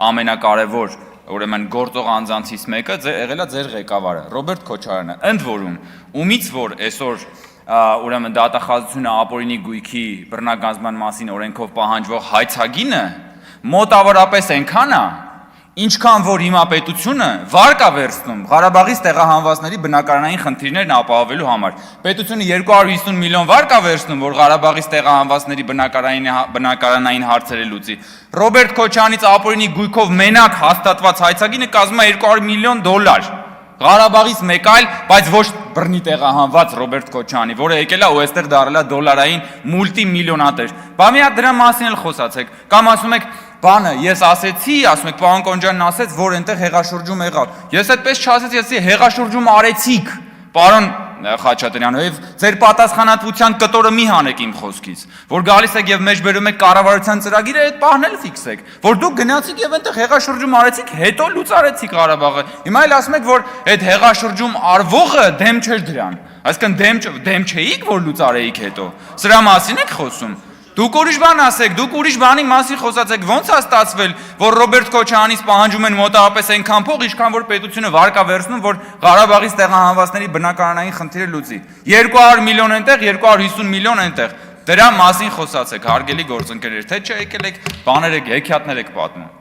ամենակարևոր ուրեմն գործող անձանցից մեկը եղել է ձեր ղեկավարը Ռոբերտ Քոչարյանը, ընդ որում ումից որ այսօր ուրեմն դատախազությունը ապօրինի գույքի բռնագանձման մասին օրենքով պահանջվող հայցագինը մոտավորապես այնքան է, ինչքան որ հիմա պետությունը վարկ է վերցնում Ղարաբաղից տեղահանվածների բնակարանային խնդիրներն ապահովելու համար։ Պետությունը 250 միլիոն վարկ է վերցնում, որ Ղարաբաղից տեղահանվածների բնակարանային հարցերը լուծի։ Ռոբերտ Քոչարյանից ապօրինի գույքով մենակ հաստատված հայցագինը կազմում է $200 միլիոն։ Ղարաբաղից մեկ այլ, բայց ոչ բռնի տեղահանված Ռոբերտ Քոչարյանի, որը եկել է ու այստեղ դարել է դոլարային մուլտիմիլիոնատեր։ Բա մի հատ դրա մասին էլ խոսացեք, կամ ասում եք բանը, ես ասեցի, ասում եք պարոն Կոնջյանն ասեց, որ այնտեղ հեղաշրջում եղավ։ Ես այդպես չասեցի, ասեցի հեղաշրջում արեցիք, պարոն Խաչատրյան, եւ ձեր պատասխանատվության կտորը մի հանեք իմ խոսքից, որ գալիս եք եւ մեջբերում եք կառավարության ծրագիրը, այդ պահն էլ ֆիքսեք, որ դուք գնացիք եւ այնտեղ հեղաշրջում արեցիք, հետո լուծարեցիք Ղարաբաղը։ Հիմա էլ ասում եք, որ այդ հեղաշրջում արվողը դեմ չէր դրան։ Այսինքն դեմ չէիք, որ լուծարեիք հետո։ Սրա մասին եք խոսում։ Դուք ուրիշ բան ասեք, դուք ուրիշ բանի մասին խոսացեք, ո՞նց է ստացվել, որ Ռոբերտ Քոչարյանից պահանջում են մոտավորապես այնքան փող, ինչքան որ պետությունը վարկ է վերցնում, որ Ղարաբաղից տեղահանվածների բնակարանային խնդիրը լուծի։ 200 միլիոն այնտեղ, 250 միլիոն այնտեղ։ Դրա մասին խոսացեք, հարգելի գործընկերներ, թե չէ եկել եք բաներ եք, հեքիաթներ եք պատմում։